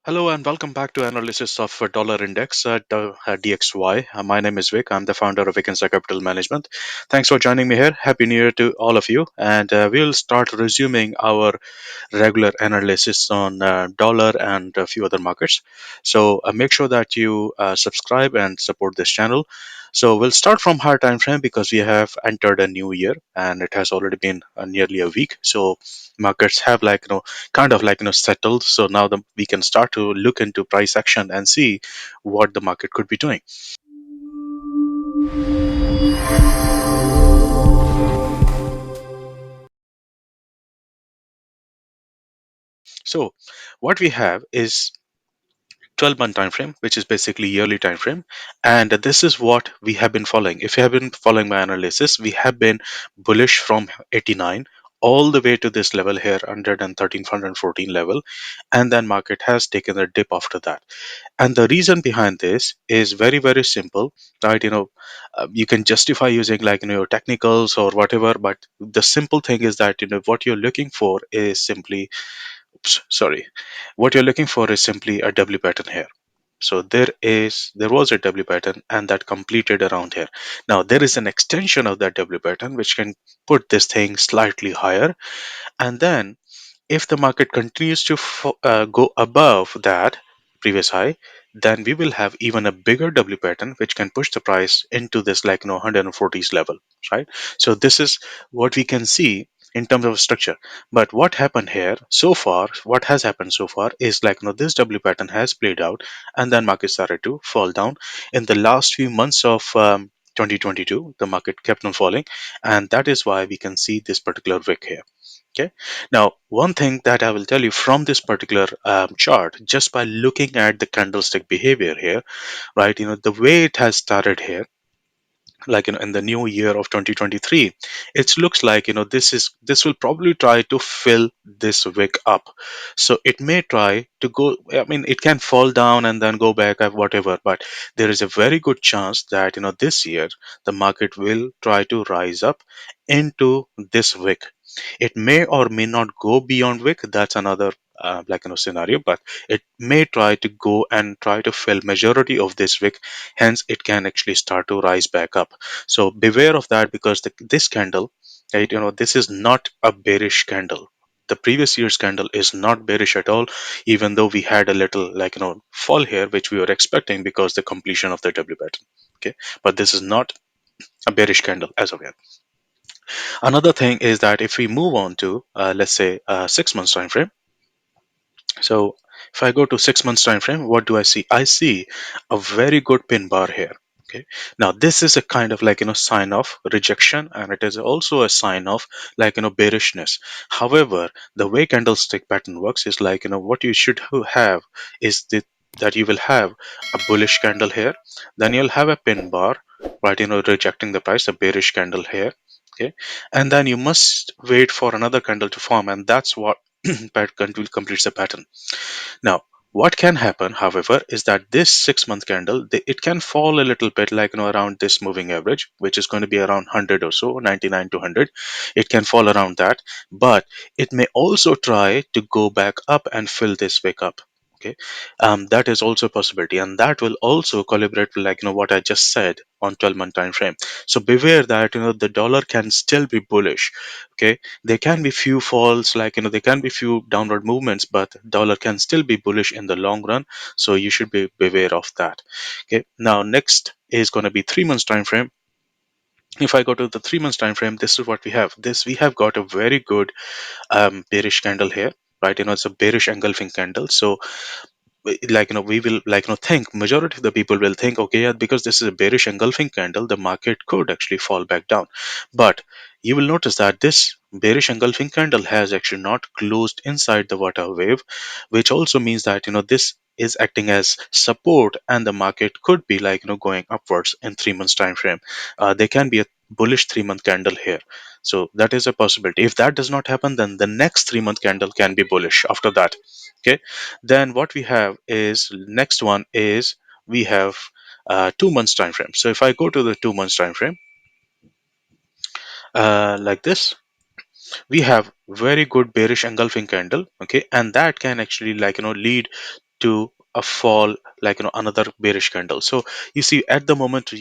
Hello and welcome back to analysis of dollar index at DXY. My name is Vic. I'm the founder of Vic Capital Management. Thanks for joining me here. Happy New Year to all of you. And we'll start resuming our regular analysis on dollar and a few other markets. So make sure that you subscribe and support this channel. So we'll start from higher time frame because we have entered a new year and it has already been nearly a week. So markets have kind of settled. So now we can start to look into price action and see what the market could be doing. So what we have is 12-month time frame, which is basically yearly time frame, and this is what we have been following. If you have been following my analysis, we have been bullish from 89 all the way to this level here, 113 114 level, and then market has taken a dip after that. And the reason behind this is very very simple, right? You can justify using your technicals or whatever, but the simple thing is that what you're looking for is simply, oops, sorry, what you're looking for is simply a W pattern here. So there was a W pattern and that completed around here. Now there is an extension of that W pattern which can put this thing slightly higher, and then if the market continues to go above that previous high, then we will have even a bigger W pattern which can push the price into this 140s level, right? So this is what we can see in terms of structure. But what happened here so far, what has happened so far is this W pattern has played out, and then market started to fall down. In the last few months of 2022, the market kept on falling, and that is why we can see this particular wick here. Okay. Now, one thing that I will tell you from this particular chart, just by looking at the candlestick behavior here, right? The way it has started here, in the new year of 2023, it looks like this will probably try to fill this wick up. So it may try to go, I mean, it can fall down and then go back or whatever, but there is a very good chance that this year the market will try to rise up into this wick. It may or may not go beyond wick. That's another scenario, but it may try to go and try to fill majority of this wick. Hence it can actually start to rise back up. So beware of that, because this candle, right, this is not a bearish candle. The previous year's candle is not bearish at all, even though we had a little fall here which we were expecting because the completion of the W pattern. Okay, but this is not a bearish candle as of yet. Another thing is that if we move on to let's say 6 months time frame. So if I go to 6 months time frame, what do I see? I see a very good pin bar here. Okay. Now this is a kind of sign of rejection, and it is also a sign of bearishness. However, the way candlestick pattern works is what you should have is that you will have a bullish candle here, then you'll have a pin bar, right? Rejecting the price, a bearish candle here. Okay, and then you must wait for another candle to form, and that's what completes the pattern. Now, what can happen, however, is that this 6 month candle, it can fall a little bit around this moving average, which is going to be around 100 or so, 99 to 100. It can fall around that, but it may also try to go back up and fill this wick up. Okay, that is also a possibility, and that will also collaborate with what I just said on 12-month time frame. So beware that the dollar can still be bullish. Okay, there can be few falls, there can be few downward movements, but dollar can still be bullish in the long run. So you should be beware of that. Okay, now next is going to be 3 months time frame. If I go to the 3 months time frame, this is what we have. This we have got a very good bearish candle here, right? It's a bearish engulfing candle. So we will think majority of the people will think, okay, yeah, because this is a bearish engulfing candle, the market could actually fall back down. But you will notice that this bearish engulfing candle has actually not closed inside the water wave, which also means that this is acting as support, and the market could be going upwards in 3 months time frame. There can be a bullish 3 month candle here. So that is a possibility. If that does not happen, then the next 3 month candle can be bullish after that. Okay, then what we have is next one is we have 2 months time frame. So if I go to the 2 months time frame, like this, we have very good bearish engulfing candle. Okay, and that can actually lead to a fall, like another bearish candle. So you see at the moment,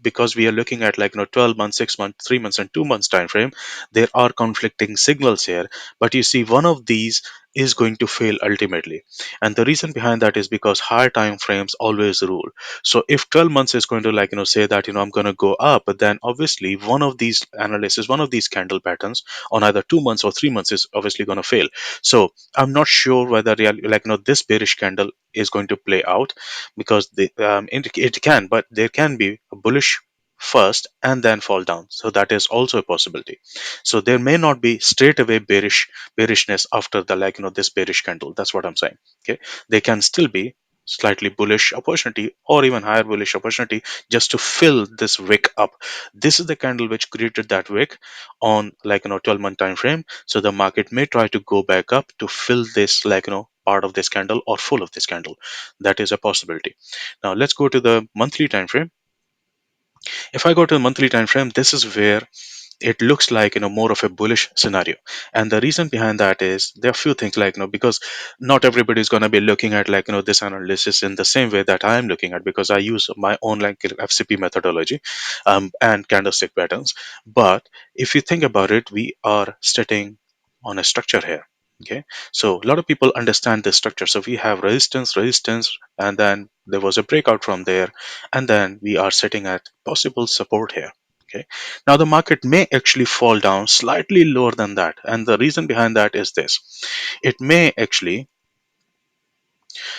because we are looking at 12 months, 6 months, 3 months and 2 months time frame, there are conflicting signals here. But you see one of these is going to fail ultimately, and the reason behind that is because higher time frames always rule. So if 12 months is going to say that I'm going to go up, then obviously one of these analysis, one of these candle patterns on either 2 months or 3 months is obviously going to fail. So I'm not sure whether this bearish candle is going to play out, because it can, but there can be a bullish first and then fall down, so that is also a possibility. So there may not be straight away bearishness after the this bearish candle. That's what I'm saying. Okay, they can still be slightly bullish opportunity or even higher bullish opportunity just to fill this wick up. This is the candle which created that wick on 12-month time frame. So the market may try to go back up to fill this part of this candle or full of this candle. That is a possibility. Now let's go to the monthly time frame. If I go to the monthly time frame, this is where it looks like more of a bullish scenario. And the reason behind that is there are a few things, because not everybody is going to be looking at this analysis in the same way that I am looking at, because I use my own FCP methodology, and candlestick patterns. But if you think about it, we are sitting on a structure here. Okay, so a lot of people understand this structure. So we have resistance, and then there was a breakout from there, and then we are sitting at possible support here. Okay, now the market may actually fall down slightly lower than that, and the reason behind that is this: it may actually,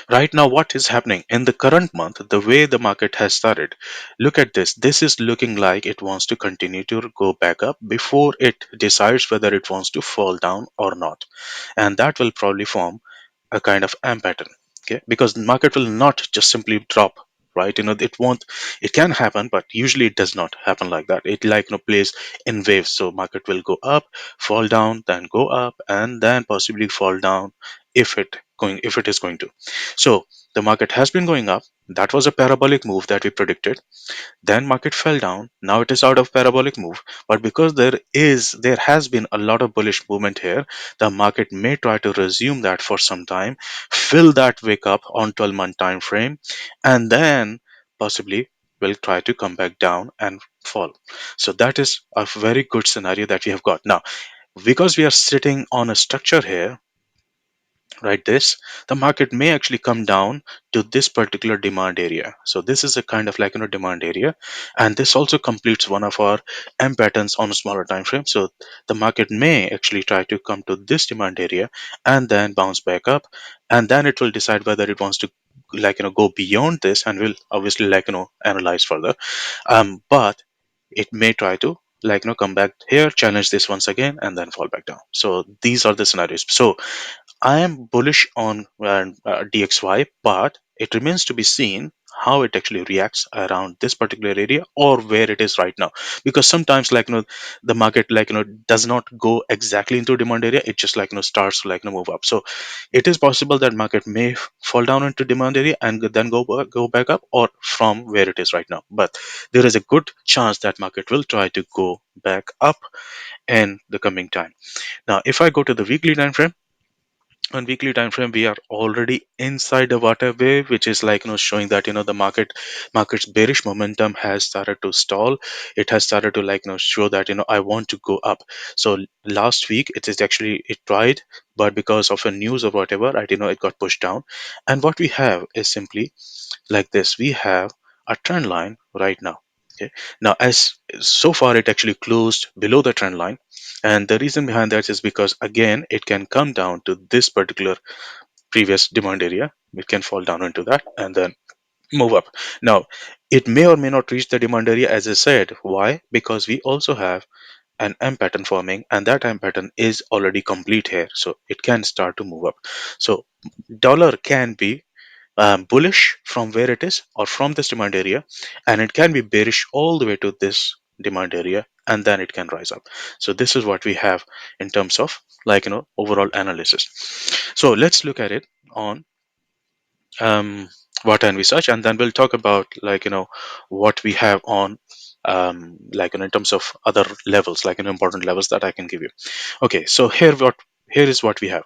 right now, what is happening in the current month, the way the market has started, look at this. This is looking like it wants to continue to go back up before it decides whether it wants to fall down or not, and that will probably form a kind of M pattern. Okay, because the market will not just simply drop, right? It won't. It can happen, but usually it does not happen like that. It plays in waves. So market will go up, fall down, then go up, and then possibly fall down if it is going to. So the market has been going up. That was a parabolic move that we predicted. Then market fell down. Now it is out of parabolic move. But because there has been a lot of bullish movement here, the market may try to resume that for some time, fill that wick up on 12-month time frame, and then possibly will try to come back down and fall. So that is a very good scenario that we have got. Now, because we are sitting on a structure here, right, this, the market may actually come down to this particular demand area. So this is a kind of demand area, and this also completes one of our M patterns on a smaller time frame. So the market may actually try to come to this demand area and then bounce back up, and then it will decide whether it wants to go beyond this, and will obviously analyze further. But it may try to come back here, challenge this once again, and then fall back down. So these are the scenarios. So I am bullish on DXY, but it remains to be seen how it actually reacts around this particular area or where it is right now. Because sometimes, the market does not go exactly into demand area. It just starts to move up. So it is possible that market may fall down into demand area and then go back up, or from where it is right now. But there is a good chance that market will try to go back up in the coming time. Now, if I go to the weekly time frame, on weekly time frame, we are already inside the water wave, which is showing that the market's bearish momentum has started to stall. It has started to show that I want to go up. So last week it is actually, it tried, but because of a news or whatever, right, it got pushed down. And what we have is simply like this: we have a trend line right now. Okay, now as so far it actually closed below the trend line, and the reason behind that is because again it can come down to this particular previous demand area. It can fall down into that and then move up. Now it may or may not reach the demand area, as I said. Why? Because we also have an M pattern forming, and that M pattern is already complete here, so it can start to move up. So dollar can be bullish from where it is or from this demand area, and it can be bearish all the way to this demand area, and then it can rise up. So this is what we have in terms of overall analysis. So let's look at it on what and research, and then we'll talk about what we have on in terms of other levels, important levels that I can give you. Okay, so here is what we have.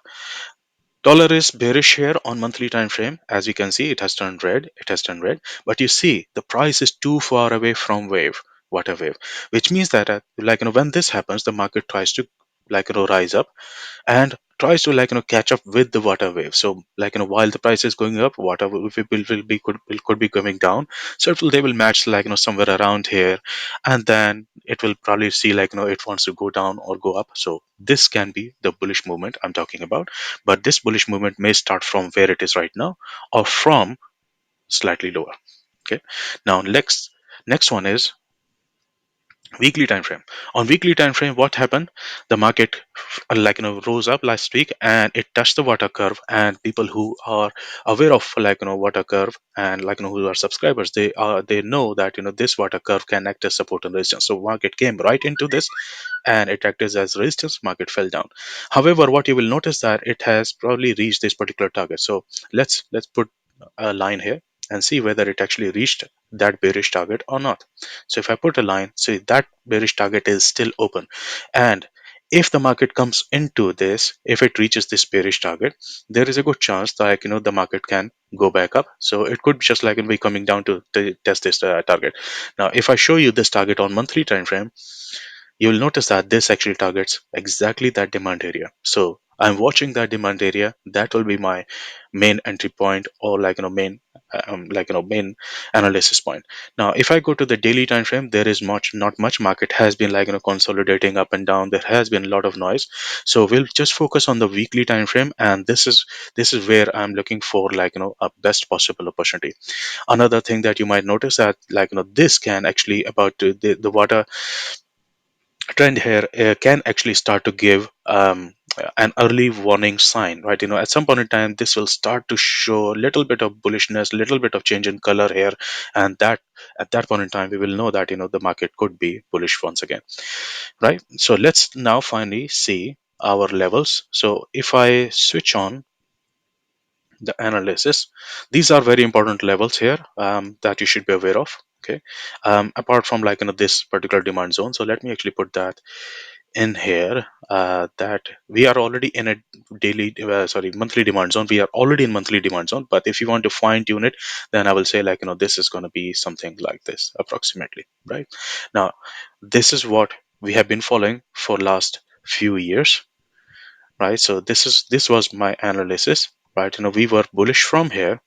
Dollar is bearish here on monthly time frame. As you can see, it has turned red. It has turned red. But you see, the price is too far away from wave, water wave, which means that when this happens, the market tries to rise up and tries to catch up with the water wave. So while the price is going up, water wave could be coming down. So they will match somewhere around here, and then it will probably see it wants to go down or go up. So this can be the bullish movement I'm talking about. But this bullish movement may start from where it is right now or from slightly lower. Okay. Now next one is weekly time frame. On weekly time frame, what happened? The market rose up last week and it touched the water curve, and people who are aware of water curve and who are subscribers, they know that this water curve can act as support and resistance. So market came right into this and it acted as resistance. Market fell down. However, what you will notice that it has probably reached this particular target. So let's put a line here and see whether it actually reached that bearish target or not. So if I put a line, see that bearish target is still open, and if the market comes into this, if it reaches this bearish target, there is a good chance that the market can go back up. So it could just be coming down to test this target. Now if I show you this target on monthly time frame, you will notice that this actually targets exactly that demand area. So I'm watching that demand area. That will be my main entry point, or main analysis point. Now if I go to the daily time frame, there is not much. Market has been consolidating up and down. There has been a lot of noise. So we'll just focus on the weekly time frame, and this is where I'm looking for a best possible opportunity. Another thing that you might notice that this can actually about the water trend here can actually start to give an early warning sign, right? At some point in time, this will start to show a little bit of bullishness, little bit of change in color here, and that at that point in time, we will know that the market could be bullish once again, right? So let's now finally see our levels. So if I switch on the analysis, these are very important levels here that you should be aware of. Okay, apart from this particular demand zone. So let me actually put that in here, that we are already in a monthly demand zone. We are already in monthly demand zone, but if you want to fine tune it, then I will say this is going to be something like this approximately, right? Now this is what we have been following for last few years, right? So this was my analysis, right? We were bullish from here.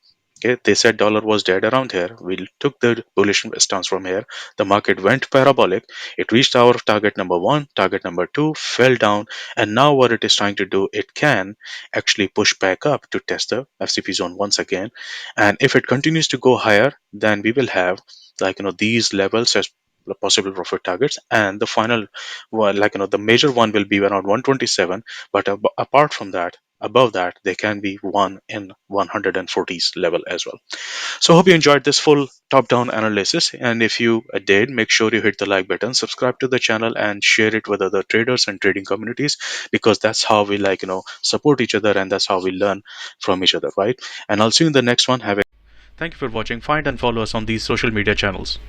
Okay, they said dollar was dead around here. We took the bullish stance from here. The market went parabolic. It reached our target number one, target number two, fell down, and now what it is trying to do, it can actually push back up to test the FCP zone once again. And if it continues to go higher, then we will have these levels as possible profit targets, and the final one, the major one will be around 127. But apart from that, above that, they can be one in 140s level as well. So hope you enjoyed this full top-down analysis, and if you did, make sure you hit the like button, subscribe to the channel, and share it with other traders and trading communities, because that's how we support each other, and that's how we learn from each other, right? And I'll see you in the next one. Have a Thank you for watching. Find and follow us on these social media channels.